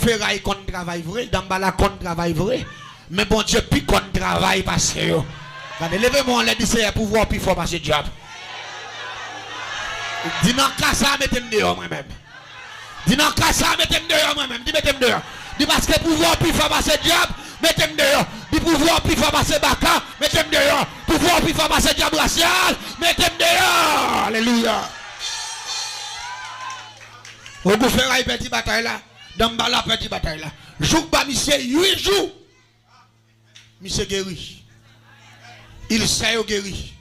ferraille qu'on travaille vrai, d'emballa qu'on travaille vrai, mais bon Dieu, puis qu'on travaille parce que regardez, levez-moi en l'air d'ici pouvoir puis fort passer diable. Dis non, qu'à ça, mettez-moi dehors moi-même. Dis non, qu'à ça, mettez-moi dehors moi-même. Dis mettez-moi dehors. Dis parce que pouvoir puis fort passer diable, mettez-moi dehors. Dis pouvoir puis fort passer baka, mettez-moi dehors. Pouvoir puis fort passer diable racial, mettez-moi dehors. Alléluia. Vous pouvez faire une petite bataille là. Dans la petite bataille là. Jour pas monsieur 8 jours. Monsieur guéri. Il sait guéri.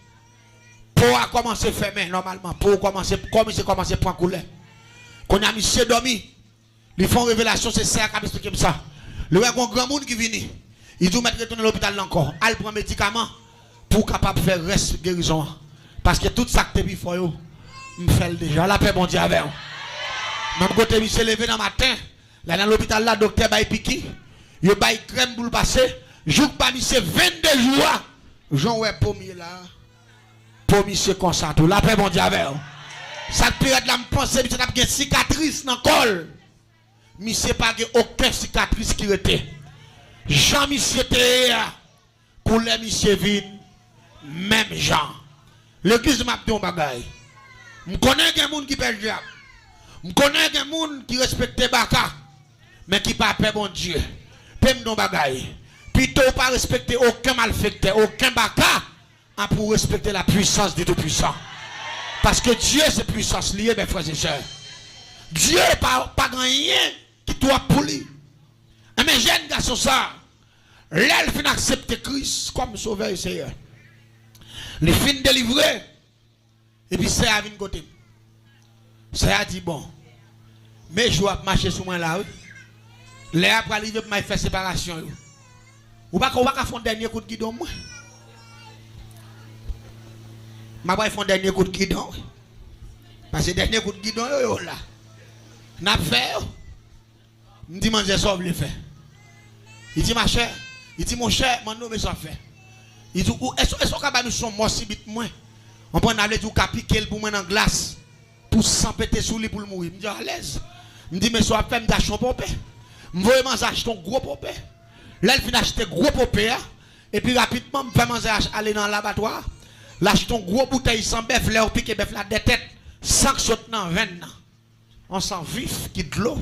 Pour a commencé à fermer normalement. Pour commencer à prendre couleur. Quand on a monsieur dormi. Ils font révélation, c'est ça qui a expliqué ça. Le grand monde qui vient. Il doit mettre retourner à l'hôpital encore. Il prend médicaments pour capable de faire reste guérison. Parce que tout ça que tu faut yo, me fait déjà. La paix mon Dieu avec. Même côté monsieur levé dans matin. Là dans l'hôpital là docteur bail piqui. Yo bail crème pour le passer. Jour pas monsieur 22 jours. Jean ouais pommier là. Pommier c'est comme ça tout. La paix mon Dieu avec. Cette période là me pense monsieur t'a une cicatrice dans le col. Monsieur pas aucune cicatrice qui était. Jean monsieur était pour les monsieur vide même Jean. L'église m'a dit un bagaille. Je connais des gens qui perdent diable. Je connais des gens qui respectent Baka, mais qui ne pas peur bon Dieu. Pem don bagaille. Plutôt pas respecter aucun malfaiteur, aucun Baka, pour respecter la puissance du Tout-Puissant. Parce que Dieu c'est puissance liée, mes frères et sœurs. Dieu n'est pas rien qui doit pour lui. Mais jeune garçon ça, l'elle fin accepter Christ comme sauveur et Seigneur. Les fins délivrés. Et puis c'est à venir côté. C'est à dire bon. Mais je dois marcher sur moi là. Les après arriver pour faire séparation. Ou pas qu'on va faire un dernier coup de guidon moi. Ma va faire un dernier coup de guidon. Parce que le dernier coup de guidon yo là. N'a fait. Me dit manger ça le faire. Il dit ma chère, il dit mon cher, mon nom ça fait. Il dit est-ce que nous sommes morts si vite moins. On prend aller tout capiquer pour moi dans glace pour s'empêter sous lui pour le mourir. Me dit à l'aise. Me dit mais soit fait me d'acheter un popé. Me voyez manger acheter un gros popé. Là il fin acheter gros popé et puis rapidement me fait manger aller dans l'abattoir. L'acheter un gros bouteille sans bœuf là piquer bœuf la tête sans saute dans 20 ans. On sent vif qui de l'eau.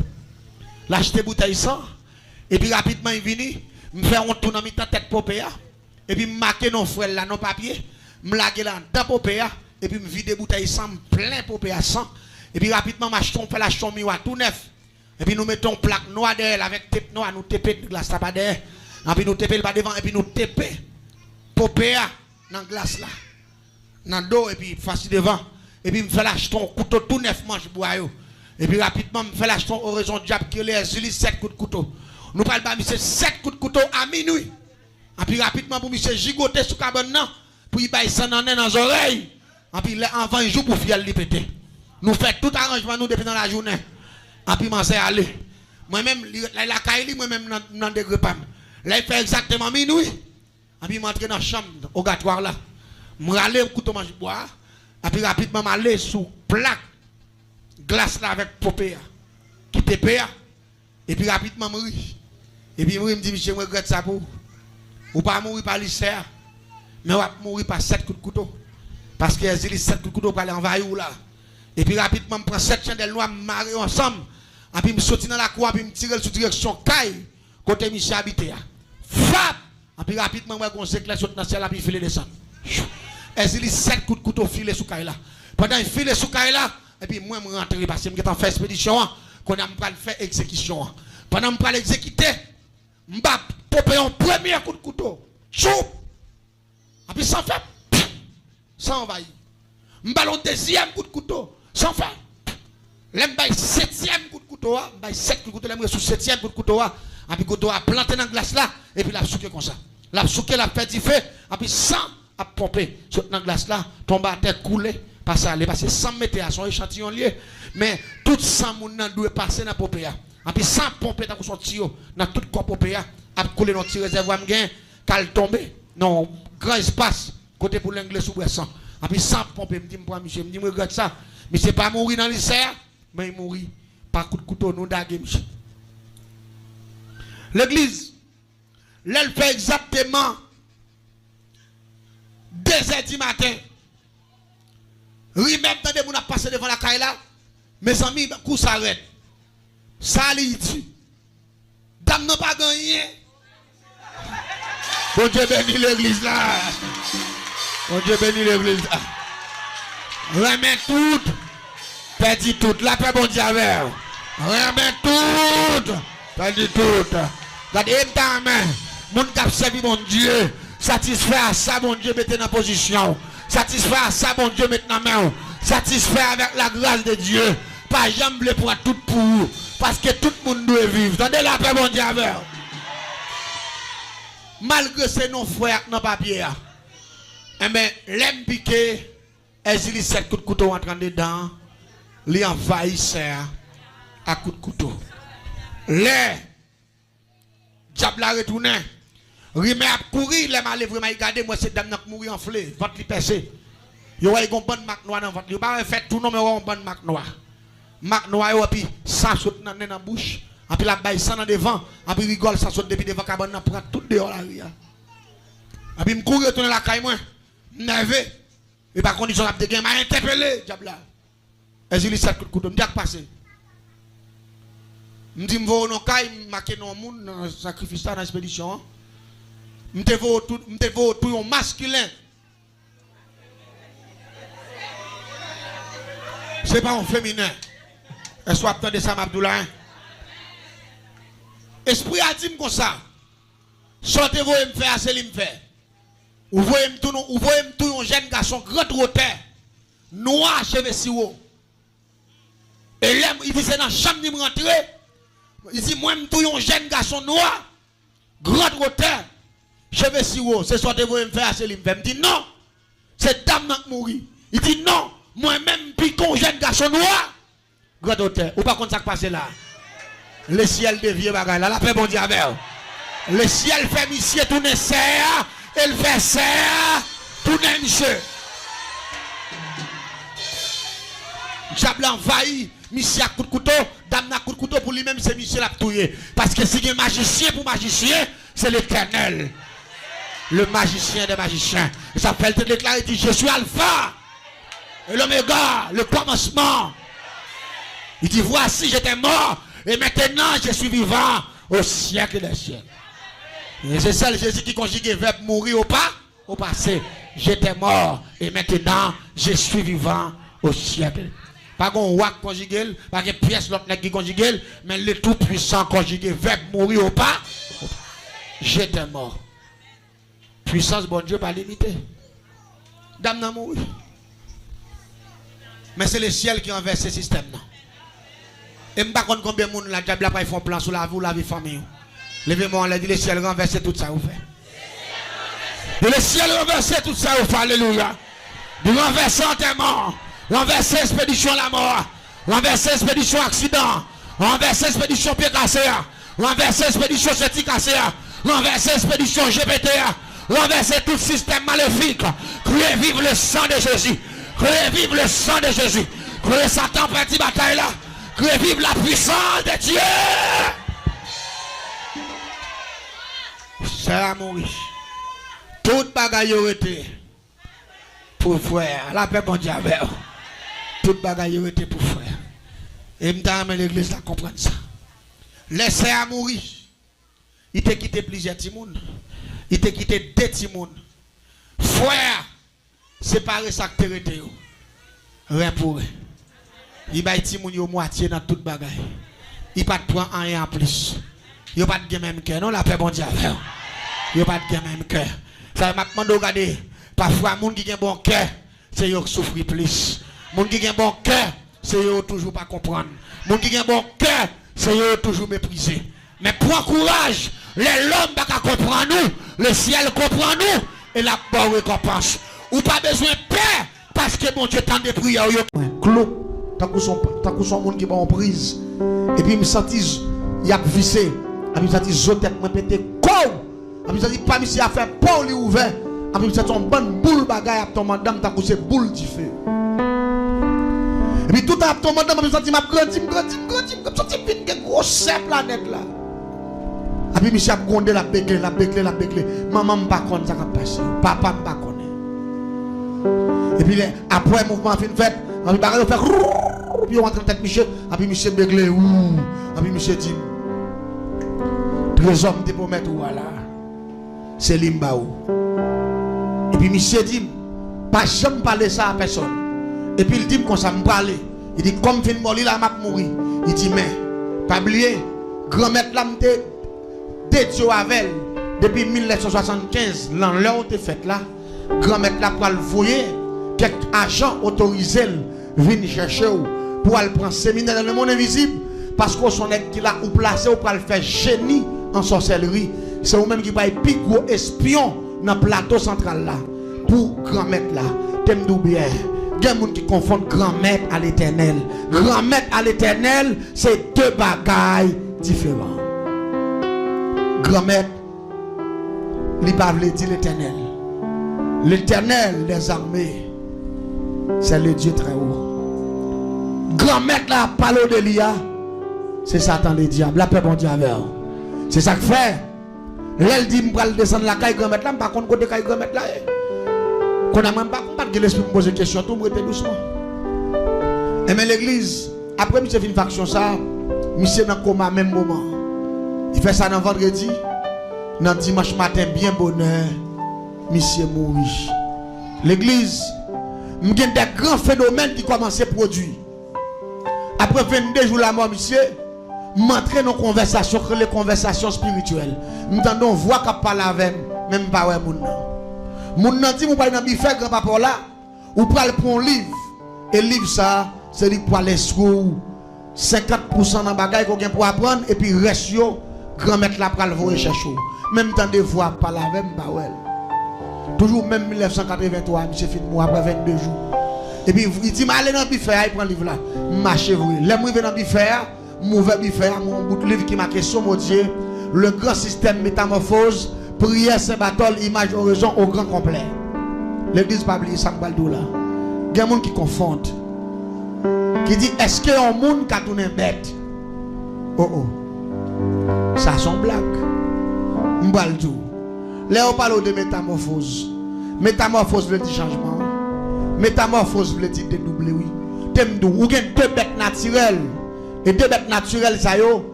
L'acheter bouteille sans et puis rapidement il vient me faire un tour dans mi tête popé et puis me marquer non frère là non papier. Me laguer là dans popé et puis me vider bouteille sans plein popé à sang et puis rapidement m'acheter fait l'acheter miroir tout neuf et puis nous mettons plaque noire derrière avec tête noire nous taper de glace pas derrière et puis nous taper le pas devant et puis nous taper popé dans glace là dans dos et puis face devant et puis me fait l'acheter couteau tout neuf manche bois et puis rapidement me fait l'acheter horizon diable qui les 7 coups de couteau nous parle pas monsieur 7 coups de couteau à minuit et puis rapidement pour monsieur gigoter sous cabane non pour y bailler ça dans les oreilles et puis avant un jour pour fier li péter nous fait tout arrangement nous depuis dans la journée et puis m'en aller moi-même la caille moi même dans des repas là il fait exactement minuit et puis m'entrer dans la chambre au gâtoir là me aller couteau mange bois et puis rapidement m'aller sous plaque glace là avec popé qui TPA et puis rapidement mourir et puis me dit monsieur je regrette ça pour ou pas mourir par lycée mais on va mourir par 7 coups de couteau parce que les 7 coups de couteau pour aller envahir là et puis rapidement me prend 7 chandelles noires me marier ensemble et puis me sortir dans la cour et puis me tirer sous direction caille côté monsieur habité frappe et puis rapidement moi on s'éclaire sur dans ciel et puis filer descendre et 7 coups de couteau filer sous caille là pendant il file sous caille là et puis moi je rentre parce que je vais faire expédition qu'on a pas faire exécution pendant me l'exécuter je vais popper un premier coup de couteau choup et puis sans faire sans envahir je vais un deuxième coup de couteau sans faire je vais 7e coup de couteau je vais 7 coups de couteau je vais sous 7e coup de couteau et puis couteau a planté dans la glace là et puis la souqué comme ça la souqué la fait du feu et puis sans a pomper sur dans la glace là tombe à terre couler passer aller parce que sans mettre à son échantillon lié mais tout sang moun nan doit passer dans popé et puis sans pomper dans son tuyau dans tout corps popé a couler dans petit réservoir m'gain cal tomber non grand espace côté pour l'anglais sous bressan et puis sans pomper me dit monsieur me dit regarde ça mais c'est pas mourir dans le lycée mais il mourit par coup de couteau nous daguer monsieur L'église, elle fait exactement 2h du matin. Oui, même temps de a passé devant la caille là, mes amis, coup s'arrête. Ça lui dit. Dame n'a pas gagné. Bon Dieu bénit l'église là. Bon Dieu bénit l'église là. Remets tout. Perdu tout. La paix bon Dieu avec. Remets tout. Perdu tout. Regardez, ta main. Mon cap servi mon Dieu. Satisfait à ça, mon Dieu, mettez dans position. Satisfait à ça, mon Dieu, mettez dans main. Satisfait avec la grâce de Dieu. Pas jamais pour tout pour vous. Parce que tout le monde doit vivre. Attendez la paix, mon Dieu, avec. Malgré ces non-frères dans le papier, eh bien, l'aime piqué, elles ont 7 coups de couteau entrant dedans, les envahissent à coups de couteau. Les diable a retourné, remet à courir, les malais vraiment regardez, moi c'est dame qui mourir enflé, votre li percé. Yo a une bonne marque noire dans votre, yo pas fait tout non mais une bonne marque noire. Marque noire et puis ça saute dans la bouche. Et puis la baille ça dans devant, et puis rigole ça saute depuis devant cabane prend tout dehors la rue. Et puis me courir retourner la caille moi, nerveux. Et par condition la de m'a interpellé diable là. Et j'ai lu ça coup de couteau, me dit passer. Me dit me voir dans caille marquer non monde dans sacrifice dans expédition. Me te voir tout un masculin. C'est pas un féminin. Et soit attendez ça Abdoulaye. Esprit a dit comme ça. Sortez-vous et me faire, c'est lui me faire. Vous voyez tout un jeune garçon, grand roteur, noir, cheveux si haut. Et là, il dit c'est dans la chambre, il me rentrer. Il dit, moi, tout un jeune garçon noir, grand roteur, cheveux si haut. C'est sortez-vous et me faire, c'est lui me faire. Il me dit non, c'est dame qui mourit. Il dit non, moi-même, piquons jeune garçon noir, grand roteur. Ou pas contre ça qui passe là. Le ciel devient bagaille là, la paix bon Dieu avec. Le ciel fait monsieur tourner serre, elle fait serre, tourner monsieur. Diable envahi, monsieur à coup de couteau, dame à coup de couteau pour lui-même, c'est monsieur l'a touillé. Parce que si il y a un magicien pour magicien, c'est l'Éternel. Le magicien des magiciens. Il s'appelle te déclarer, il dit, je suis Alpha et l'Oméga, le commencement. Il dit, voici, j'étais mort. Et maintenant, je suis vivant au siècle des siècles. Et c'est ça le Jésus qui conjugue le verbe mourir au passé. J'étais mort et maintenant, je suis vivant au siècle. Pas qu'on roi conjugué, pas que pièce l'autre qui conjugué, mais le tout-puissant conjugué verbe mourir au pas. J'étais mort. Puissance, bon Dieu, pas limité. Dame n'a mouru. Mais c'est le ciel qui renverse ce système. Non? Et je ne sais pas combien de monde la diable a fait un plan sur la vie ou la vie famille. Levez-moi, on a dit le ciel renverse tout ça, vous fait. Le ciel renverse tout ça, vous fait. Alléluia. Du renverser enterrement, renverser expédition la mort, renverser expédition accident, renverser expédition pied cassé, renverser expédition châti cassé, renverser expédition GPT, renverser tout système maléfique. Criez vive le sang de Jésus. Criez vive le sang de Jésus. Criez Satan petit bataille là. Que vive la puissance de Dieu. C'est à mourir. Toute bagaille été pour frère. La paix bon Dieu avec. Toute bagaille été pour frère. Et m'dame l'église à comprendre ça. Laissez à mourir. Il t'a quitté plusieurs timounes. Il t'a quitté 2 timounes. Frère, séparer ça que t'es rien pour eux. Il va être moun yo moitié dans toute bagaille. Il pas de prendre rien en plus. Il pas de même cœur. Non, la paix bon Dieu. Il pas de même cœur. Ça m'a demandé regarder. Parfois moun qui a bon cœur, c'est yo qui souffre plus. Moun qui a bon cœur, c'est yo toujours pas comprendre. Moun qui a bon cœur, c'est yo toujours mépriser. Mais prends courage. L'homme pas comprendre nous, le ciel comprend nous et la bonne récompense. Ou pas besoin de paix parce que mon Dieu t'a de prière yo. Clos. Tant que son monde qui va en prise. Et puis, il me sentit, il a vissé. Et puis, il me sentit, zotek, me pété, quoi. Et puis, il me sentit, pas ici à faire, pas lui ouvert. Et puis, il me sentit, une bonne boule bagaille à ton madame, tant que c'est boule du feu. Et puis, tout à ton madame, il me sentit, m'a grandi, comme ça, tu viens de grosse planète là. Et puis monsieur a grondé la béclé. Maman m'a pas connaît ça qui passe. Papa m'a pas connaît. Et puis après mouvement fin fait, on va faire puis on rentre en tête monsieur, et puis monsieur béclé et puis monsieur dit deux hommes te pour mettre voilà. C'est Limbaou. Et puis monsieur dit pas jamais parler ça à personne. Et puis il dit comme ça me parler. Il dit comme fin mort là m'a mourir. Il dit mais pas oublier grand-mère là m'était Dieu avec depuis 1975 l'an où t'es fait là grand-mère là pour le voyer quelques agents autorisés viennent chercher pour aller prendre séminaire dans le monde invisible parce qu'on son qui là ou placé ou pour le faire génie en sorcellerie c'est vous même qui va être plus gros espion dans le plateau central là pour grand-mère là t'aimes bien il y a des gens qui confondent grand-mère à l'éternel. Grand-mère à l'éternel, c'est deux bagailles différents. Grand-mère, il ne parle pas dire l'éternel. L'éternel des armées, c'est le Dieu très haut. Grand-mère, là, parle de l'IA, c'est Satan le diable. La paix, bon Dieu, avec. C'est ça que fait. Elle dit, je vais descendre la caille grand-mère là, par contre, côté caille grand-mère là. Qu'on a même pas de l'esprit pour poser des questions, tout le monde doucement. Et mais l'église, après, monsieur fait une faction ça, monsieur dans le coma même moment. Il fait ça dans vendredi, dans dimanche matin, bien bonheur, monsieur mourit. L'église, il y a des grands phénomènes qui commencent à produire. Après 22 jours la mort, monsieur, m'entrer dans les conversations spirituelles. Nous entendons voix qui parle avec même pas ouais moun. Moun nan dit moun parler dans bife grand papa là, ou pral prend livre. Et livre ça, c'est li pour aller sur 50% dans bagay qu'on pour apprendre et puis reste yo grand-mère là pral voyer chercher. Même temps de voix parler avec pas ouais. Toujours même 1983, monsieur fin moi après 22 jours. Et puis il dit m'aller dans bife, il prend livre là. Marcher vous. Les moi dans bife, mauvais bife, mon bout de livre qui marqué sur mon Dieu, le grand système métamorphose. Prière, Saint-Barthol, image, oraison au grand complet. L'église pas oublier ça, Baldou là. Il y a des gens qui confondent. Qui dit, est-ce qu'il y a un monde qui a tourné bête? Oh. Ça, c'est une blague. Mbaldou. Là, on parle de métamorphose. Métamorphose veut dire changement. Métamorphose veut dire dédoubler, oui. Ou bien deux bêtes naturelles. Et deux bêtes naturelles, ça y est,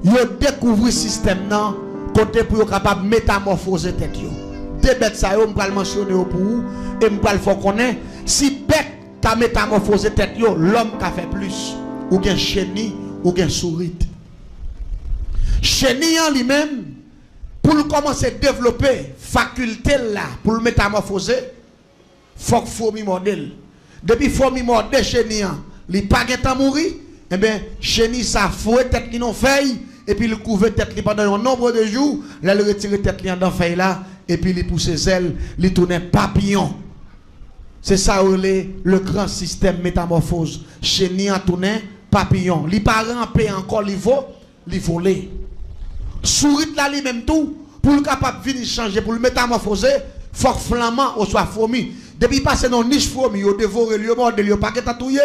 ils découvrent le système, non? Côté pour être capable de métamorphoser tête yo. Deux bêtes ça yo, m'pral mentionner pour vous et m'pral faut connaître si bête ta métamorphosé tête yo, l'homme qui fait plus ou bien chenille ou bien souris. Chenille en lui-même pour commencer à développer faculté là pour le métamorphoser, faut que fourmi modèle. Depuis fourmi modèle chenille, il pas gain mourir, et bien chenille ça fouet tête li non feuille. Et puis il couvre tête pendant un nombre de jours, là il retire tête dans feuille là et puis il pousse ses ailes, il tourne papillon. C'est ça le grand système métamorphose. Chenille en tourne papillon. Les parents paient encore les voler. Souris là lui même tout pour le capable venir changer pour le métamorphoser, faut que flamand ou soit fourmi. Depuis passer dans niche fourmi, il dévore le mordre, il pas qu'à touyer.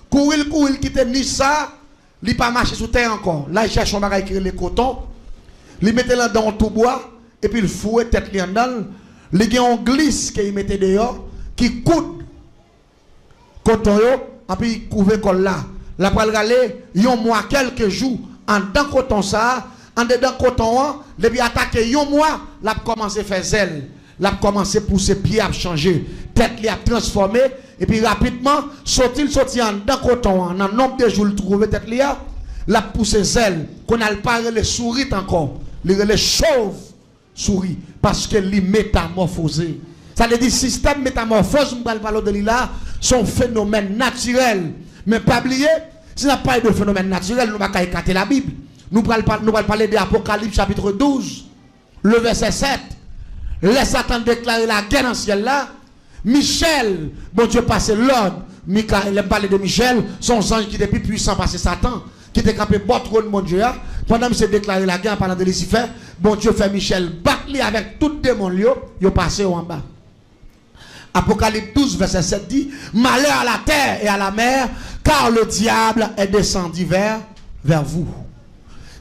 Courir quitter niche ça. Il pas marcher sous terre encore. Là, il cherche un bagage qui est le coton. Il mette là dans tout bois. Et puis il fouette tête li en dedans. Il y a un glisse qu'il mette dehors. Qui coûte coton yo. Et puis il couvre col là. La pral galé. Yon mois quelques jours. En dedans coton ça. En dedans coton. Depuis attaquer yon mois. La commence à faire zèle. La commence à pousser pied à changer. Tête li a transformé. Et puis rapidement, sorti en dans coton, en un nombre de jours, il trouve tête là, la pousse zèle, qu'on a pas les souris encore, les chauves souris, parce que les métamorphosés. Ça veut dire système métamorphose, on parle de là, sont phénomènes naturels. Mais pas oublier, si on n'a pas de phénomène naturel, nous ne pouvons pas écarter la Bible. Nous allons parler de l'Apocalypse chapitre 12, le verset 7. Laisse Satan déclarer la guerre dans le ciel là. Michel, bon Dieu passe l'ordre. Michael, il parle de Michel, son ange qui était plus puissant parce que Satan, qui était capable de battre mon Dieu. Pendant que c'est déclaré la guerre en parlant de Lucifer, bon Dieu fait Michel battre avec tout démon, il passé en bas. Apocalypse 12, verset 7 dit, malheur à la terre et à la mer, car le diable est descendu vers vous.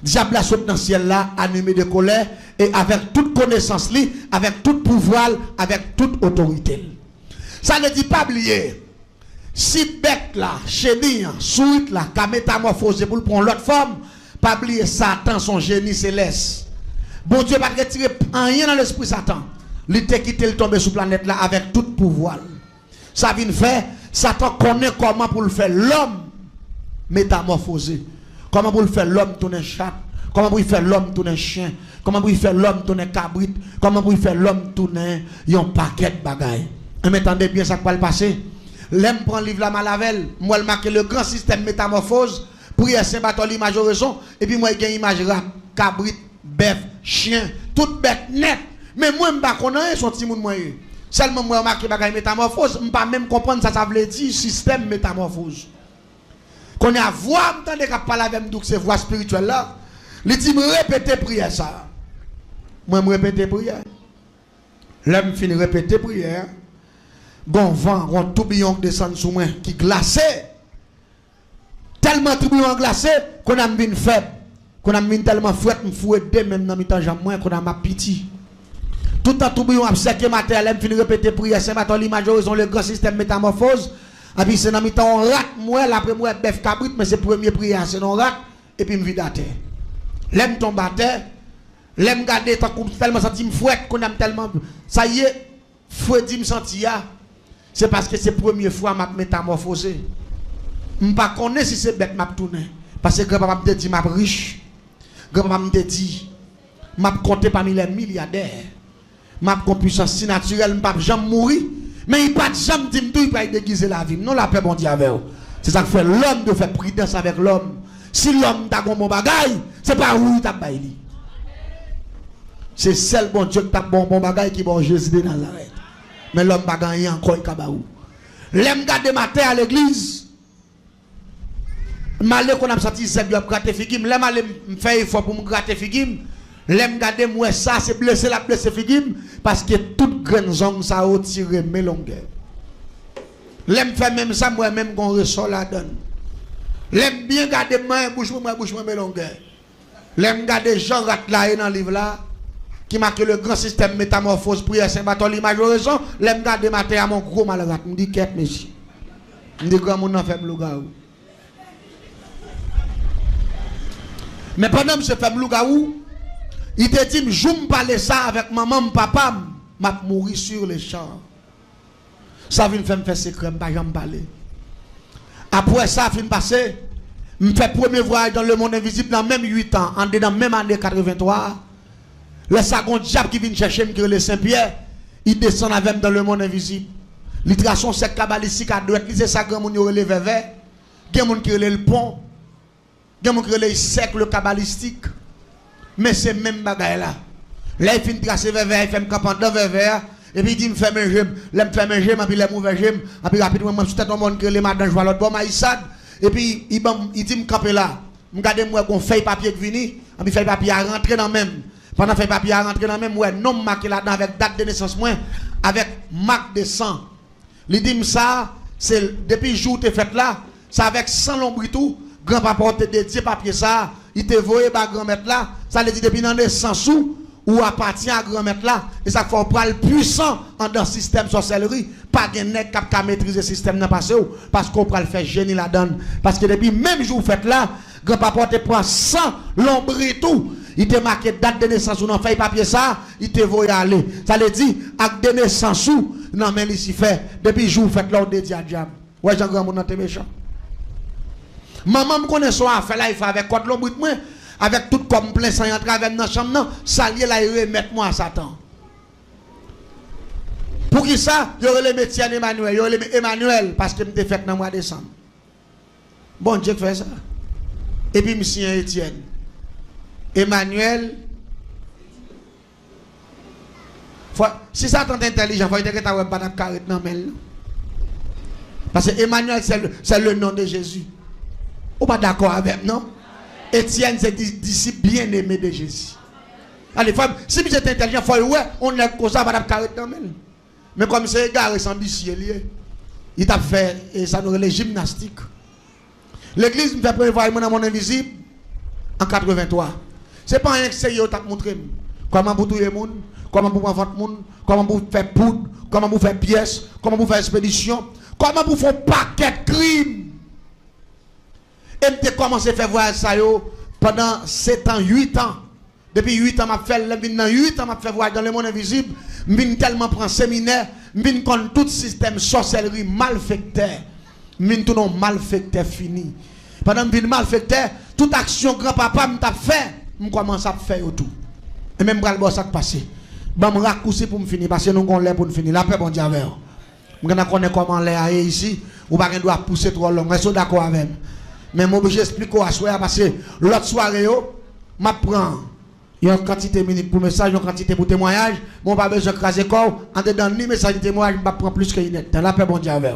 diable a sauté dans le ciel là, animé de colère, et avec toute connaissance, avec tout pouvoir, avec toute autorité. Ça ne dit pas oublier. Si bête là, chéni, souite là, qu'a métamorphosé pour prendre l'autre forme, pas oublier Satan, son génie céleste. Bon Dieu va retirer rien dans l'esprit Satan. Il t'a quitté le tomber sur la planète là avec tout pouvoir. Ça vient faire, Satan connaît comment pour le faire l'homme métamorphosé. Comment pour le faire l'homme tourner chat. Comment pour faire l'homme tourner chien. Comment pour faire l'homme tourner cabrit. Comment pour faire l'homme tourner un paquet de bagailles. Et m'entendez bien ça qui va le passer. L'aime prend livre la malavel. Moi le marque le grand système métamorphose. Prière Saint-Bartholomew majoraison. Et puis moi il y a une image rap. Cabrit, bœuf, chien. Toute bête net. Mais moi je ne connais pas son petit monde. Seulement moi marque bagaille métamorphose. Je ne peux pas même comprendre ça veut dire système métamorphose. Qu'on a voix, m'entendez qu'à parler avec nous, ces voix spirituelles là. Il dit me répéter prière ça. Moi me répéter prière. L'homme finit répéter prière. Bon vent, un tourbillon qui descend sous moi qui glacé. Tellement tourbillon glacé qu'on a mis faible. Qu'on a mis tellement fouette, me fouette même dans mi temps j'aime moins qu'on a ma pitié. Tout le tourbillon a séqué matin, l'homme finit répéter prière, Saint-Bartholomew majoraison le grand système métamorphose. Et puis c'est dans mi temps on rate moi après moi bœuf cabrit mais c'est premier prière c'est non rate et puis me vide à terre. L'aime tombe à terre. L'aime garder tellement senti me fouette qu'on aime tellement ça y est fouette dit me senti ya. C'est parce que c'est première fois m'a métamorphosé. Je pas connais si c'est bête m'a tourner parce que grand-papa me dit m'a riche. Grand-papa me dit m'a compté parmi les milliardaires. M'a comme puissance naturelle m'a pas jamais mourir. Mais il pas jamais dit tout il pas déguiser la vie. Non la paix bon Dieu avec vous. C'est ça que fait l'homme de faire prudence avec l'homme. Si l'homme t'a bon bagaille, c'est pas où il t'a baillé. C'est seul bon Dieu qui t'a bon bagaille qui bon Jésus dans l'arrêt. Mais l'homme pas gagné encore il kabaou. L'aime garder matin à l'église. Malé qu'on a senti c'est bien gratter figim, l'aime aller me faire effort pour me gratter figim. L'aime garder moi ça c'est blessé la blessé figim parce que toute grande zone ça a tiré mes longueurs. L'aime faire même ça moi même qu'on ressort la donne. L'aime bien garder main bouche mes longueurs. L'aime garder Jean Ratelaye dans le livre là qui marque le grand système métamorphose prière Saint-Bartholomew majoraison. L'aime garder matin à mon gros malade me dit quête monsieur. Me dit grand monde en fait lougaou. Mais pendant que je fais lougaou il te dit, je me parle ça avec maman, papa, m'a mourir sur les champs. Ça vient faire secret, je ne parler. Après ça, fin passé, je fais premier voyage dans le monde invisible dans même 8 ans, en dedans même année 83. Le second diable qui vient chercher le Saint-Pierre, il descend avec dans le monde invisible. L'itration c'est cabalistique à droite, c'est ça grand monde qui relève vers. Il y a des gens qui relève le pont. Il y a des gens qui relève le cercle cabalistique. Mais c'est même bagaille là. Là, il finit de tracer vers, il fait un campement vers, et puis il dit, me fait un gemme, il me fait un gemme, et puis il me fait un gemme, et puis rapidement, je suis tout le monde qui est madame, je vois l'autre bon, maïsade, et puis il dit, me camper là, je regarde moi qu'on fait papier qui vient, et puis fait papier à rentrer dans même. Pendant fait papier à rentrer dans même, ouais, nom marqué là-dedans avec date de naissance, moi, avec marque de sang. Il dit, ça, c'est depuis le jour où tu es fait là, c'est avec 100 lombris tout, grand-papa te dédié papier ça, il te voyait par grand-mère là, ça le dit depuis dans les 100 sous, ou appartient à grand-mère là, et ça fait prendre puissant dans le système sorcellerie, pas de nèg qui maîtriser le système dans passé, parce qu'on peut le faire génie là-dedans. Parce que depuis même jour fait là, grand-papa te prend 100 lombris tout, il te marqué date de naissance ou non fait papier ça, il te voyait aller. Ça le dit, avec de naissance sous, non mais ici fait, depuis jour fait là, on dédie à diable. Ouais, Jean-Grand, mon nom méchant. Maman me connaît son affaire là, il fait avec quoi de l'ombre moi, avec tout comme plein sans entrer avec dans la chambre, non, salier là, il remet moi à Satan. Pour qui ça, il y aurait le métier Emmanuel, il y aurait le Emmanuel, parce que je fait dans le mois de décembre. Bon Dieu fait ça. Et puis, monsieur Étienne. Emmanuel. Si ça t'entend intelligent, il faut que tu aies pas de carré dans le parce que Emmanuel, c'est le nom de Jésus. Ou pas d'accord avec, non? Étienne, c'est disciple bien-aimé de Jésus. Allez, si vous êtes intelligent, il faut ouais, on est comme ça, pas de carré dans le mais comme c'est égaré, c'est ambitieux, il t'a fait, et ça nous les gymnastiques. L'église me fait prévoir dans mon invisible. en 83. C'est pas rien que c'est yo t'a montré comment pour tuer monde, comment pour vendre monde, comment pour faire poudre, comment pour faire pièces, comment pour faire expédition, comment pour faire paquet de crimes. Et m'te commencé à faire voir ça yo pendant 7 ans, 8 ans. Depuis 8 ans m'a fait 8 ans m'a fait voir dans le monde invisible, m'vinn tellement prend séminaire, m'vinn connait tout système sorcellerie malfecteur. M'vinn tout non malfecteur fini. Pendant m'vinn malfecteur, toute action grand-papa m't'a fait, m'commence à faire tout. Et même bral bo ça passé. Ba me raccourci pour me finir parce que nous on l'air pour nous finir. La paix bon Dieu avec. M'gana connaît comment l'air ici, ou pas doit pousser trop long. Est-ce d'accord avec moi? Mais moi obligé expliquer à soir parce que l'autre soirée yo m'a prend il y a une quantité minute pour message, une quantité pour témoignage, mon pas besoin de craser corps, en dedans ni message de témoignage, je prend plus que net. Dans la paix bon Dieu avec.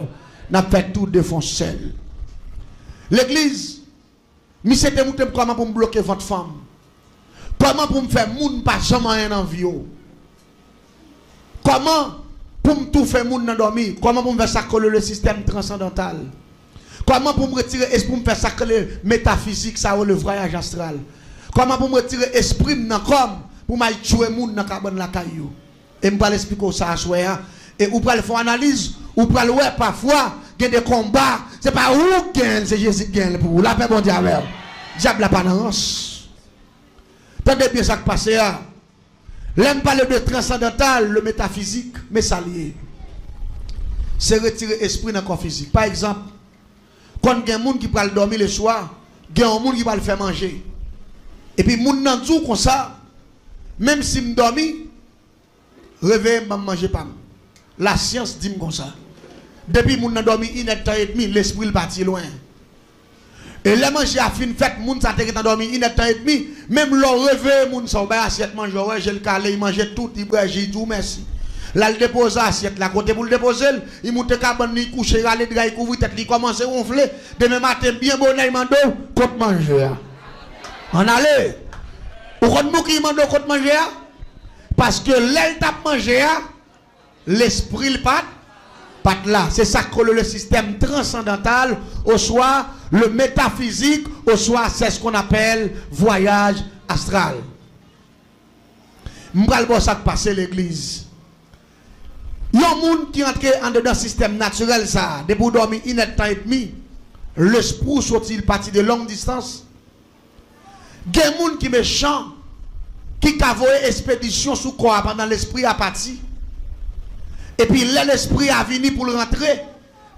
N'a fait tout défoncer. L'église mi c'était monter comment pour me bloquer votre femme. Comment pour me faire moun pas jamais rien en vie. Comment pour me tout faire moun dans dormir, comment pour me faire ça coller le système transcendantal. Comment pour me retirer esprit, pour me faire sacrer métaphysique, ça ou le voyage astral. Comment pour me retirer esprit dans comme pour m'aller tuer moun dans carbone la caillou. Et me pas expliquer ça à soir et ou pas le faire analyse ou pas le ouais parfois il y a des combats, c'est pas où gagne, c'est Jésus qui gagne pour la paix bon Dieu avec. Diable la panance. Tendez bien ça qui passe là. L'aime parler de transcendantal, le métaphysique, mais ça lié. C'est retirer esprit dans le corps physique. Par exemple, quand il y a des gens qui peuvent dormir le soir, il y a des gens qui peuvent le faire manger. Et puis, les gens n'ont tout comme ça, même si je dors, réveille, je ne mange pas. La science dit comme ça. Depuis que je dors, il est temps et demi, l'esprit est parti loin. Et les manger à fin fait, les gens qui sont dormi, il est temps et demi, même leur réveil, les gens sont assiette manger, ouais, j'ai le calé, il mange tout, il boit, j'ai tout, merci. Là, il dépose l'assiette, là, côté pour le déposer, il monte cabane, il couche, il râle, il couvre tête, il commence à ronfler. Demain matin, bien bon, il mando, côte manger. On allait. Pourquoi nous mando côte manger? Parce que l'aile tape manger, l'esprit le pat là. C'est ça que le système transcendantal, au soir, le métaphysique, au soir, c'est ce qu'on appelle voyage astral. M'bral bon ça passer l'église. Il y a un monde qui entre en dedans système naturel ça, depuis dormir une temps et demi, l'esprit sorti parti de longue distance. Il y a un monde qui est méchant, qui a voyé expédition sous quoi pendant l'esprit a parti. Et puis l'esprit a venu pour le rentrer,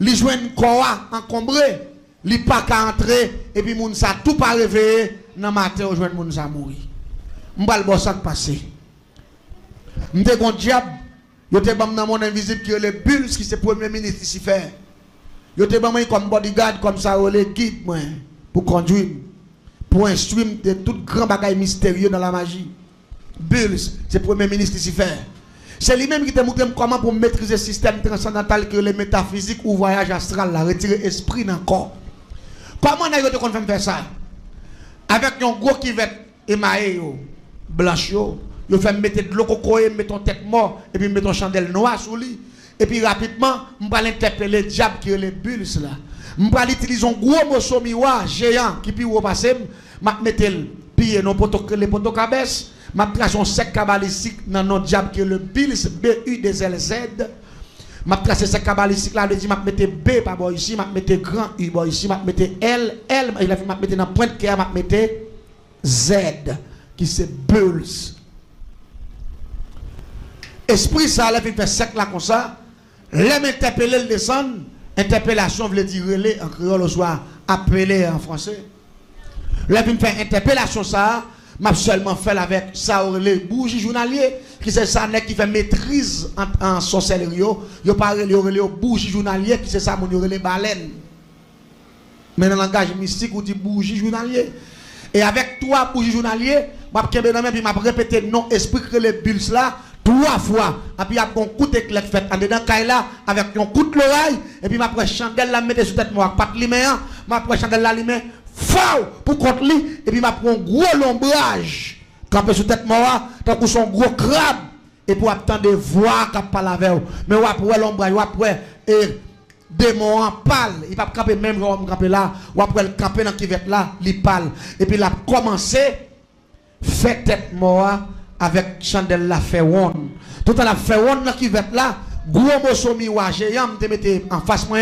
il joue un corps encombré, il pas qu'à entrer, et puis moun sa tout pas réveillé, dans le matin, au jour moun sa mourir. M'bal bon ça passer. M'te gon diable. Yo te bam dans mon invisible qui est le Bulls qui c'est premier ministre ici faire. Yo te bam comme bodyguard comme ça ou les guide moi pour conduire pour instruire de tout grand bagaille mystérieux dans la magie. Bulls c'est premier ministre ici faire. C'est lui-même qui te montre comment pour maîtriser le système transcendantal que les métaphysiques ou voyage astral là retirer esprit dans le corps. Comment on a te confirmer faire ça? Avec un gros qui va émaillé blanche yo fait mettre de l'eau coco et mettre ton tête mort et puis mettre ton chandelle noire sous lui et puis rapidement on va l'interpeller le diable qui est les bulles là on va utiliser un gros morceau miroir géant qui puis repasser m'a mettre pied non poto les poto cabesse m'a tracer un sec cabalistique dans notre diable qui est le Bills BUDZLZ m'a tracer sec cabalistique là de dit m'a mettre B par boy ici m'a mettre grand U boy ici m'a mettre L il a fait m'a mettre dans pointe qui m'a mettre Z qui c'est bulls. Esprit ça là fait sec là comme ça l'aime interpeller le descendre interpellation veut dire relais en créole au soir appeler en français l'aime faire interpellation ça m'a seulement fait avec ça les bougie journalier qui c'est ça qui fait maîtrise en sorcellerie yo parle les bougie journalier qui c'est ça mon les baleine mais dans le langage mystique on dit bougie journalier et avec trois bougies journalier m'a kembe dans puis m'a répété non esprit que les bulles là 3 fois et puis il y a un coup d'éclair fait en dedans là avec un coup de l'oreille et puis après chandelle la mettre sur tête moi pas lumière m'a après chandelle la lumière faux pour contre lui et puis m'a prend un gros lombrage camper sur tête moi tant que son gros crabe et pour attendre voir qu'a parler avec mais après l'ombrage après et démon en parle, il va camper même genre camper là, ou après le camper dans cuvette là, il parle et puis il a commencé fait tête mort avec chandelle la fait one. Tout à la fait one dans cuvette là, gros morceau miroir géant me mettre en face moi,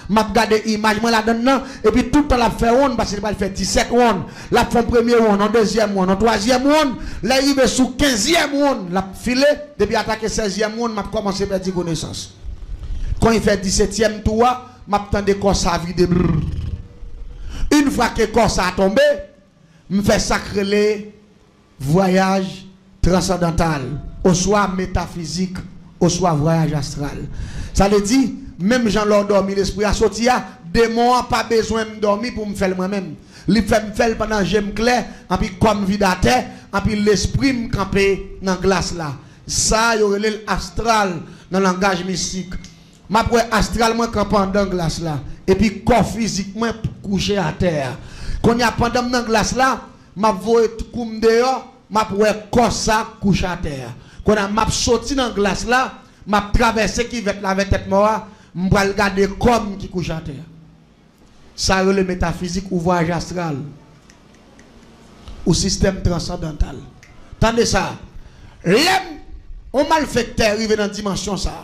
m'a regarder image moi là dedans et puis tout à la fait one parce qu'il va faire 17 one, la font premier one, en deuxième one, en troisième one, là il va sous 15e one, la filé depuis attaquer 16e one, m'a commencé à perdre connaissance. Quand il fait 17e tour, m'attends de corps ça vide. Une fois que corps ça a tombé, me fait sacrer les voyage transcendantal, au soit métaphysique, au soit voyage astral. Ça veut dire même Jean lors dormi l'esprit a sorti a démon a pas besoin de dormir pour me faire moi-même. Il fait me faire pendant j'aime clair, et puis comme vide à terre, et puis l'esprit me camper dans glace là. Ça y aurait l'astral dans le langage mystique. Ma pour astral moi campant dans glace là et puis corps physique moi couché à terre. Quand y a pendant dans glace là, m'a voye koum dehors, m'a pour corps ça couché à terre. Quand m'a sorti dans glace là, m'a traversé qui va la tête mort, m'a regarder comme qui couche à terre. Ça le métaphysique ou voyage astral ou système transcendantal. Tendez ça. L'homme on malfecteur arrive dans dimension ça.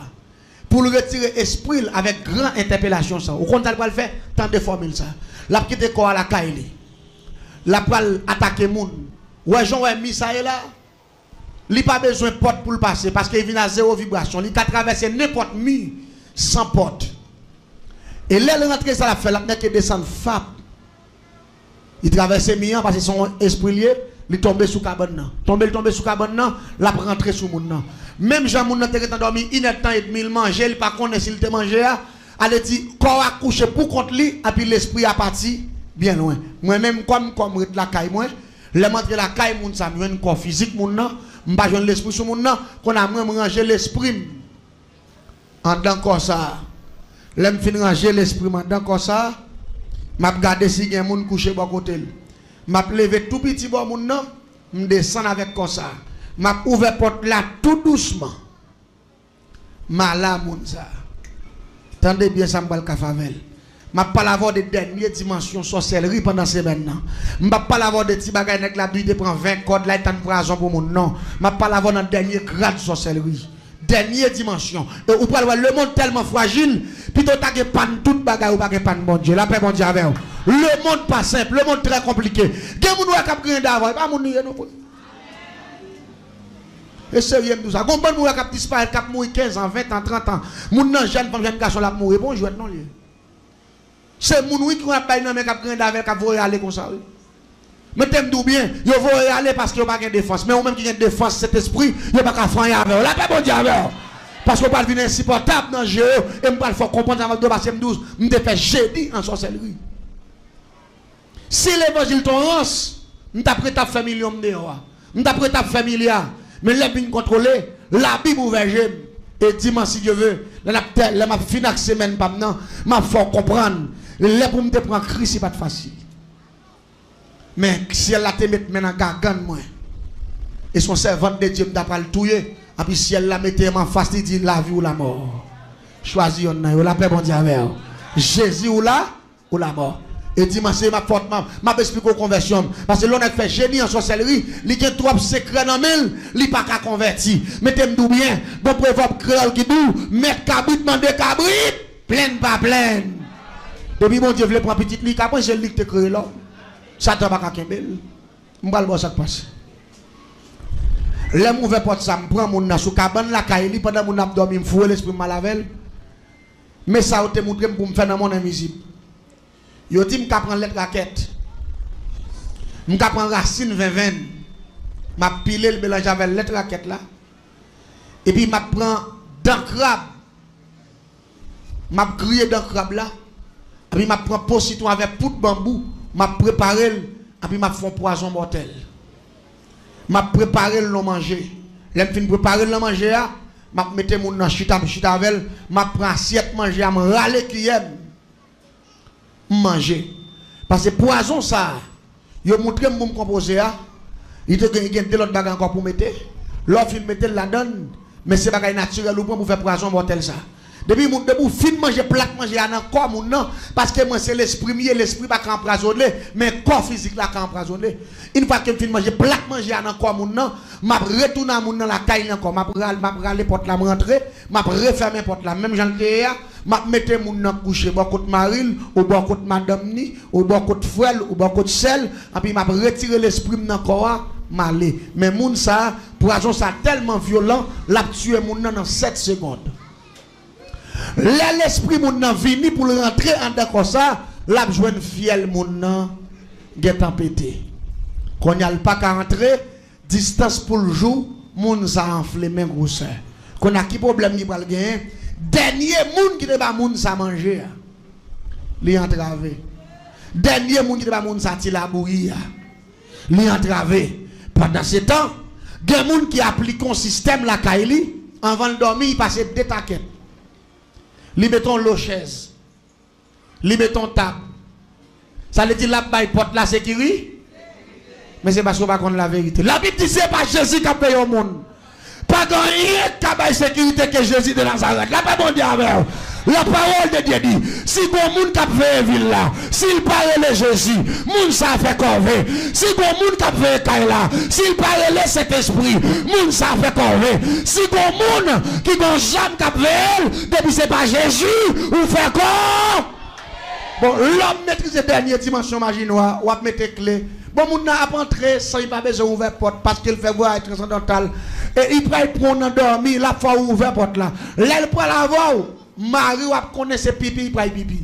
Pour le retirer esprit avec grande interpellation ça. Au contraire pas le faire tant de formules ça. La quitter corps à la caille. La pral attaquer moun. Ouais Jean ouais mis ça là. Il pas besoin de porte pour le passer parce qu'il vient à zéro vibration. Il a traversé n'importe mur sans porte. Et là il rentre ça la fait la que descendre fap. Il traverse mur parce que son esprit lié, il tombe sous cabane. Tombe sous cabane, la rentrer sous moun. Même Jean moun te endormi, il a temps et demi manger, il pas connaît s'il te manger, elle dit corps a couché pour contre lui et puis l'esprit a parti bien loin. Moi même comme la caille moi, le montre la caille moun ça me corps physique moun nan, m'pas joindre l'esprit sur moun nan, qu'on a même ranger l'esprit en dedans comme ça. L'aime fin ranger l'esprit en dedans comme ça, m'a regarder si gen moun couché bon côté. M'a lever tout petit bon moun nan, m'descend avec comme ça. M'a ouvert porte là tout doucement. M'a la moun ça. Tendez bien ça m'bal ka favel. M'a pas l'avoir de dernière dimension sorcellerie pendant semaine nan. M'a pas l'avoir de ti bagay nek la nuit de prend 20 cordes là tan prison pour moun non. M'a pas l'avoir dans dernier grade sorcellerie. Dernière dimension. Et ou pas le monde tellement fragile, plutôt t'as que panne toute bagay ou pas que panne bon Dieu. La paix bon Dieu avec. Le monde pas simple, le monde très compliqué. Gen moun wa k'ap grand d'avant, pas moun non. Et sérieux tout ça. Gon bon moun k'ap disparaître, k'ap mourir 15 ans, 20 ans, 30 ans. Moun nan jeune femme, jeune garçon la mourir bonjour non lié. C'est moun oui qui a pas nan mais k'ap grand d'avant, k'ap voyer aller comme ça. Mais t'aimes tout bien, yo voyer aller parce que yo pas de défense. Mais ou même qui a défense cet esprit, yo pas ka franc avec. La paix bon Dieu avec. Parce qu'on pas venir insupportable dans jeu et me pas faut comprendre avec de passer 12, me fait jeudi en sorcellerie. Si l'évangile ton rance, nous t'as prêt à faire million de dehors. Nous t'as prêt à faire milliards. Mais les bien contrôler, la Bible ouverte et dimanche si Dieu veut, la m'a fini la semaine pas maintenant, m'a faut comprendre. Les pour me prendre Christ c'est pas facile. Mais si elle la te met maintenant gargane moi. Et son servant de Dieu m'a pas le touyer, et puis si elle la mette en face, il dit la vie ou la mort. Choisis on la paix bon Dieu avec. Jésus ou la mort. Et dimanche, ma porte, m'a expliqué aux conversions. Parce que l'on a fait génie en sorcellerie, il y a trop secrets dans le il n'est pas qu'à convertir. Mettez-moi bien, bon proverbe créole qui dit, mettre cabrit, mandé cabrit, pleine pas pleine. Depuis mon Dieu, voulait prendre petite lit, après j'ai le lit que tu créé là. Ça t'a pas qu'à kembel. Je vais voir ça qui passe. L'homme ouvert porte ça, je prends mon sous cabane, la caille, pendant mon abdomen, je fouille l'esprit malavel. Mais ça a été montré pour me faire dans mon invisible. Yo dit m'ka prendre lettre raquette. M'ka prendre racine 20 m'a pilé le mélange avec lettre raquette là. Et puis m'a prend dent crabe. M'a grillé dent crabe là. Et puis m'a prend pot citron avec poudre bambou, m'a préparé et puis m'a fait poison mortel. M'a préparé le manger. L'aime fin préparer le manger là, m'a mettre mon dans chita avec, m'a prend assiette manger, m'a râler qui aime. Manger parce que poison ça yo montré me composer il te gagne de l'autre bagage encore pour mettre l'autre il mettre la donne mais c'est bagage naturel ou pour faire poison mortel ça Depuis mon debout fin manger plat manger dans corps mon non parce que moi c'est l'esprit pas qu'empoisonné mais corps physique là qu'empoisonné. Une fois que fin manger plat manger dans corps mon non, m'a retourner mon dans la caille encore, m'a râler porte là rentrer, m'a refermer porte là même Jean m'a mettre mon dans coucher bon côté Maril ou bon côté madame ni ou bon côté frère ou bon côté sel et puis m'a retirer l'esprit dans corps malé. Mais moun ça poison ça tellement violent, l'a tué mon dans 7 secondes. L'esprit moun nan vini pour rentrer en d'accord ça, l'a joine fiel moun nan getan pété. Qu'on y a pas qu'à rentrer, distance pour le jour, moun ça enflé même grosseur. Qu'on a qui problème qui va le gagner, dernier moun qui te ba moun ça manger. Li entravé. Dernier moun qui te ba moun ça ti la bouillir. Li entravé. Pendant ce temps, des moun qui appliquent un système la kaili, avant de dormir, il passe deux taquettes. Li mettons l'eau chaise. Li mettons table. Ça veut dire la baille porte la sécurité. Mais c'est parce qu'on va connaître la vérité. La Bible dit c'est pas Jésus qui a payé au monde. Pas grand rien qui a baille sécurité que Jésus de Nazareth. La pas bon Dieu avec. La parole de Dieu dit, si bon monde qui a fait ville là, s'il parle de Jésus, monde ça fait corvée. Si bon monde qui a fait caille là, s'il parle de cet esprit, monde ça fait corvée. Si bon monde qui gon jamais qui a fait depuis c'est pas Jésus, ou fait quoi? Bon, l'homme maîtrise la dernière dimension magie noire, ou a mettre clé. Bon, moun n'a pas entré sans il pas besoin d'ouvrir porte parce qu'il fait voir être transcendantal. Et il prend dormir, la fois ouvert porte là. Là, il prend la voix. Marie va connaître ses pipi, il prend pipi.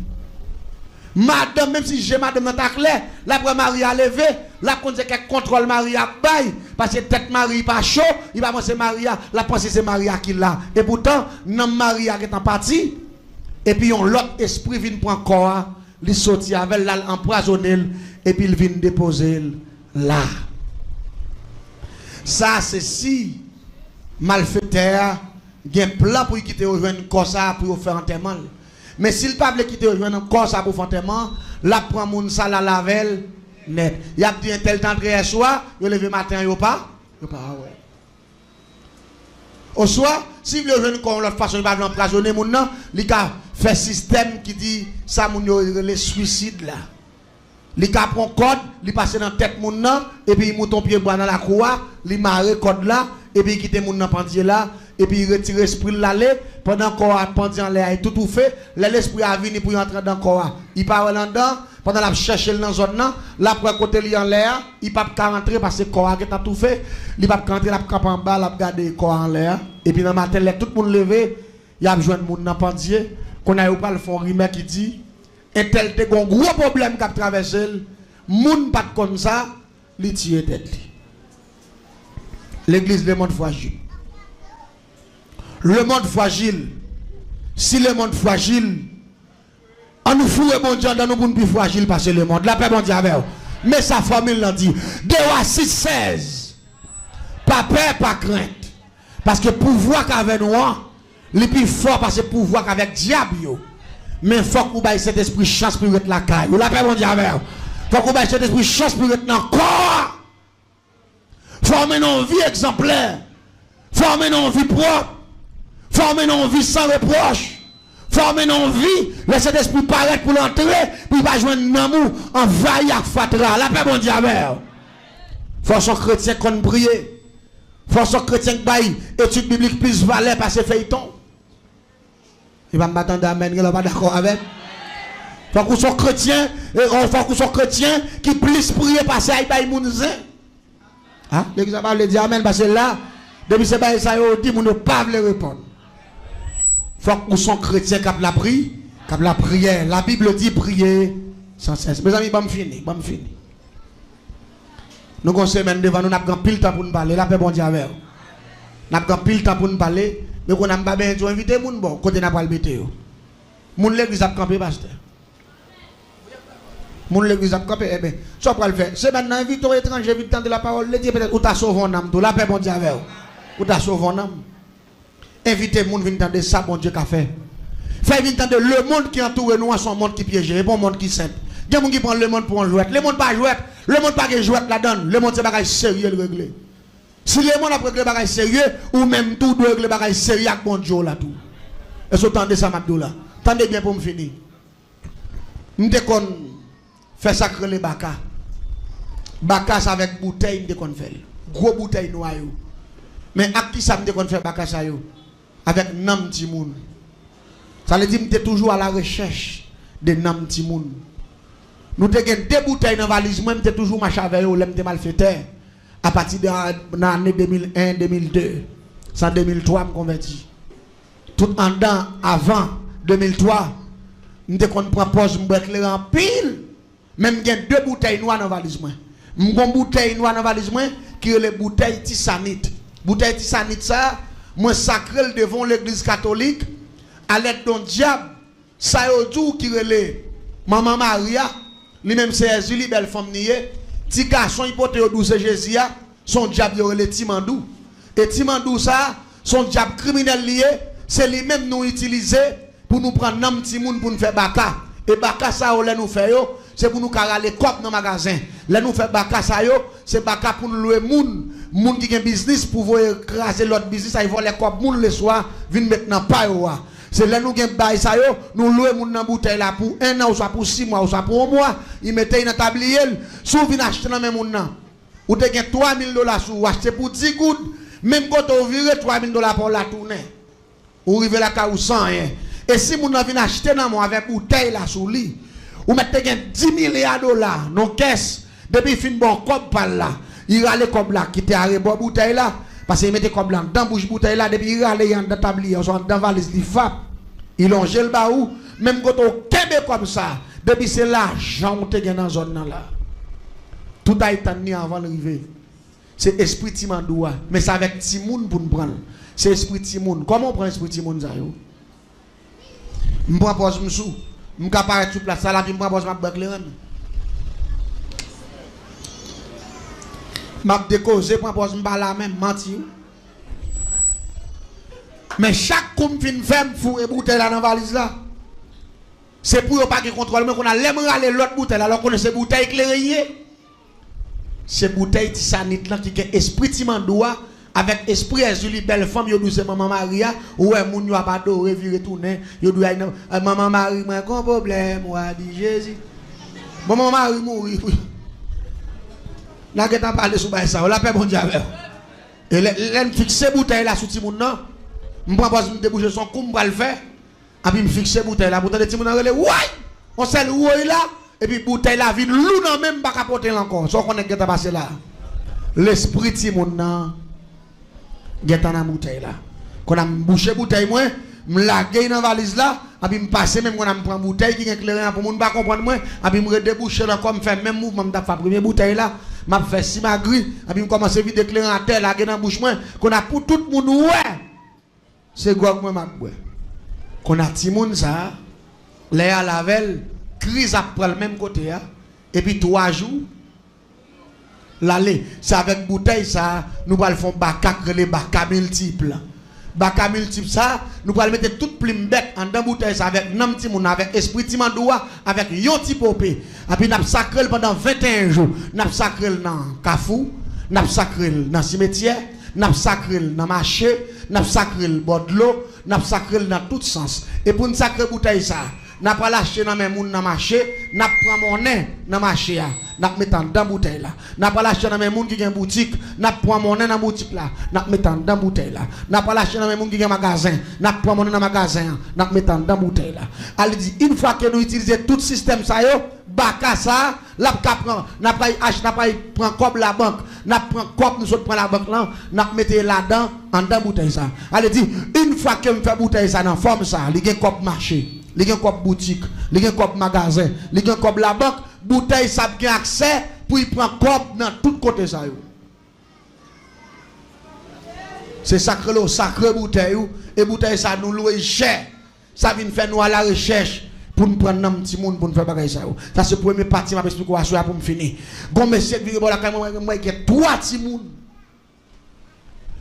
Madame, même si j'ai madame dans ta clé, la prend Marie à lever, la connaît qu'elle contrôle Marie à bail, parce que tête Marie pas chaud, il va penser Marie, la pensée c'est Marie qui l'a. Et pourtant, non Marie qui est en partie, et puis on l'autre esprit vient prendre corps, il sortit avec là, empoisonner, et puis il vient déposer là. Ça c'est si malfaiteur. Il y a un plan pour quitter rejoindre corps ça pour faire enterrement. Mais s'il pas veut quitter rejoindre corps ça pour faire enterrement, la prend moun ça la lavel net. Il y a dit un tel temps de soir, il lever matin yo pas ouais. Au soir, si vous rejoindre corps l'autre façon il va empoisonner moun nan, il a fait système qui dit ça moun yo le suicide là. Il a prend code, il passe dans tête moun nan et puis il monte ton pied bois dans la cour, il marre code là et puis il quitte moun nan pendier là. Et puis il retire l'esprit l'aller pendant qu'on a pendu en l'air et tout fait l'esprit a venu pour entrer dans le corps il part là dedans pendant la chercher dans zone là la pour côté li en l'air il pas rentrer parce que corps a tout fait il pas rentrer la camp en bas la garder corps en l'air et puis dans matin tout le monde levé il a besoin de monde dans pendier qu'on a pas le fond rimé qui dit un tel te gon gros problème qui a traversé monde pas comme ça li tire tête l'église le monde fragile. Le monde fragile. Si le monde fragile, on nous fout bon Dieu dans nous plus fragile parce que le monde. La paix bon Dieu avec. Mais sa formule l'a dit. 2 à 6, 16. Pas peur, pas crainte. Parce que pouvoir qu'avec nous, le plus fort parce que pouvoir qu'avec diable. Mais il faut que vous ayez cet esprit chance pour être la caille. La paix bon Dieu avec. Il faut que vous ayez cet esprit chance pour être dans le corps. Former nos vies exemplaires. Former nos vies propres. Former nos vies sans reproche. Former nos vies. Laissez l'esprit paraître pour l'entrer. Puis il va joindre un amour. Envahir à fatra. La paix bon Dieu avec. Faut son chrétien qu'on prie. Faut son chrétien qui baille. Étude biblique plus valeur parce que feuilleton. Il va m'attendre à amen. Il n'est pas d'accord avec. Faut qu'on soit chrétien. Faut qu'on soit chrétien qui plus prier parce qu'il baille mounzin. Ah, l'exemple le dit amen parce que là, depuis ce bail ça il dit, on ne pas le répondre. Faut qu'on soit chrétien qui a la prière, qui a la prière. La Bible dit prier sans cesse. Mes amis, je vais finir. Nous avons une semaine devant nous, nous avons pile temps pour nous parler. La paix bon Dieu avec. Nous avons pile temps pour nous parler. Mais on n'a pas bien invité les gens, bon, côté n'a pas le météo. Moun l'église a campé, pasteur. Moun l'église a campé, eh bien, ça pour le faire. C'est maintenant invité aux étrangers, invité de la parole, le dire peut-être, ou t'as sauvé un âme, la paix bon Dieu avec. Ou t'as sauvé un âme. Invitez les gens, venir entendre ça, bon Dieu qu'a fait. Faites venir entendre le monde qui entoure nous, son monde qui piège, et bon monde qui simple. Il y a des gens qui prennent le monde pour un jouet. Le monde pas jouet, le monde pas jouet là-dedans. Le monde c'est bagage sérieux le régler. Si le monde a réglé bagage sérieux, ou même tout doit régler bagage sérieux avec bon Dieu là tout. Est-ce que vous entendez ça, Mabdoula? Tendez bien pour me finir. Nous devons faire sacrer les baka. Baka, c'est avec bouteille, nous devons faire. Gros bouteille noire. Mais à qui ça me devons faire baka ça? Avec nam timoun. Ça veut dire que nous sommes toujours à la recherche de nam timoun. Nous avons deux bouteilles dans la valise. Moi, je suis toujours marché avec eux, je suis malfaiteur. À partir de l'année 2001-2002. C'est en 2003 que je me convertis. Tout en dedans, avant 2003, je prends pause, je me en pile. Même j'ai deux bouteilles noires dans la valise. Je prends une bouteille noire dans la valise qui est les bouteilles tissanite. Bouteille tissanite, ça, moi sacré devant l'église catholique à l'aide d'un diable. Ça y est qui relève Maman Maria. Lui-même, c'est Julie, belle femme niée. Petit garçon, il porte au douce Jésus, son diable, il le Timandou. Et Timandou, ça, son diable criminel lié, c'est lui-même nous utiliser pour nous prendre nam Timoun pour nous faire baka. Et baka, ça, on nous fait, c'est pour nous carrer les copes dans le magasin. Là, nous fait baka, ça, c'est baka pour nous louer moun. Moun qui a un business pour vous écraser l'autre business, ils vont les copes moun le soir, viennent maintenant pas, c'est là nous avons bail ça yo, nous louons moun nan bouteille là pour 1 an ou soit pour 6 mois ou soit pour 1 mois, ils mettaient une tablier, sous vinn acheter dans même moun nan. Ou te gen $3,000 sous acheter pour 10 gouttes, même quand on vire $3,000 pour la tourner. Ou rive la ka ou sans rien. Et si moun nan vinn acheter dans moi avec bouteille là sous lit, ou mettez gen $10 milliards dans caisse, depuis fin bon cop par là, il rale comme là qui te arrêté bon bouteille là. Parce qu'il mettait comme là, dans bouche bouteille là, depuis il râle dans tablier, on sont dans valise, il fap. Il longe le baou, même quand on kebe comme ça, depuis c'est l'argent on te gagne dans la zone là. Tout a été mis avant d'arriver. C'est esprit Timandoua, mais c'est avec Timoun pour nous prendre. C'est esprit Timoun. Comment on prend esprit Timoun ça yo? Je prends pause m'sou, je m'apparaît sur place là, puis je prends pause m'a éclairé. M'a décausé pour pose m'pa la même menti. Mais chaque coup fin ferme fou et bouteille là dans valise là. C'est pour pas qu'il contrôle mais qu'on a l'aime râler l'autre bouteille alors qu'on c'est bouteille éclairée. C'est bouteille tissanite là qui est esprit Timandoua avec esprit Julie belle femme yo douce maman Maria ouais moun yo pas adoré virer tourner yo doit maman Marie moi un problème moi dit Jésus. Maman Marie mourir. Là, on parle sur ça, on l'a fait bon Dieu avec. Et l'en fixe bouteille là sous Timoun non. Je prends pas me déboucher son coup, je le faire. Et puis je fixe bouteille là, bouteille de Timoun là, ouais, on sait où il là. Et puis bouteille là, vide lou non même pas capoter encore. Sauf qu'on est qui passé là. L'esprit Timoun non. Geta dans bouteille là. Quand on a bouché bouteille moi, me laguer dans valise là, et puis me passer même quand on prend bouteille qui est éclairée pour moun pas comprendre moi, et puis me redéboucher là comme faire même mouvement me faire première bouteille là. M'a fait si ma grille et puis me commence à vite éclairer à terre là dans bouche moi qu'on a pour tout le monde ouais c'est quoi moi m'a boire qu'on a Timoun ça les à lavel crise après le même côté hein? Et puis 3 jours l'aller c'est avec bouteille ça nous va le faire baka les baka multiples baka multiple ça nous va le mettre toute plume bête en dans bouteille ça avec nam Timoun avec esprit Timandoua avec yon petit popé et puis n'a sacré pendant 21 jours n'a sacré dans Kafou n'a sacré dans cimetière n'a sacré dans marché n'a sacré bord de l'eau n'a sacré dans tout sens et pour une sacré bouteille ça n'a pas lâché dans même moun dans marché n'a prend monnaie dans marché n'a mettant dans bouteille là n'a pas lâché dans même moun qui a boutique n'a prend monnaie dans boutique là n'a mettant dans bouteille là n'a pas lâché dans même moun qui a magasin n'a prend monnaie dans magasin n'a mettant dans bouteille là elle dit une fois que nous utilisons tout système ça yo baka ça la prend n'a pas acheter n'a pas prend comme la banque n'a prend comme nous autres prend la banque là n'a mettre là-dedans en dans bouteille ça elle dit une fois que me fait bouteille ça dans forme ça il gagne comme marché il y a un boutique, il y a un magasin, il y a un la banque, bouteille ça a accès pour y prendre cop dans tout côté ça. C'est sacré le sacré bouteille et bouteille ça nous loue cher. Ça vient faire nous à la recherche pour nous prendre un petit monde pour nous faire bagaille ça. Ça c'est premier partie m'a expliquer pour me finir. Bon monsieur qui vient là moi qui 3 petits monde.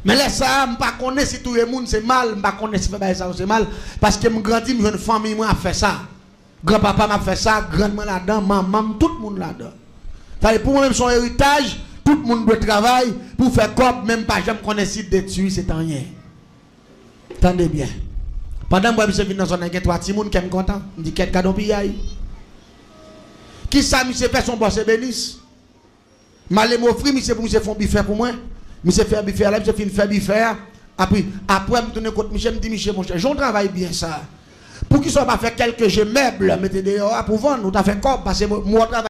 Mais là, ça, je ne connais pas si tout le monde c'est mal, je ne connais pas si ça c'est mal, parce que je grandis, je une famille, moi, a fait ça. Grand-papa m'a fait ça, grand-maman là-dedans, maman, tout le monde là-dedans. Pour moi-même, son héritage, tout le monde doit travailler pour faire comme, même pas, je ne connais si détruire, c'est rien. Attendez bien. Pendant que je viens dans zone, il y a 3 petits gens qui sont contents. Je dis, quel cadeau pillaille. Qui ça, monsieur fait son boss et bénisse. Malé m'offrir, monsieur pour monsieur faire biffé pour moi. Monsieur fait biffé là, monsieur fin faire biffé. Après, me tourner contre monsieur, me dit, monsieur, mon cher, j'en travaille bien ça. Pour qu'ils ne soient pas fait quelques jeux meubles, mettez dehors pour vendre, nous t'as fait corps, parce que moi, travail.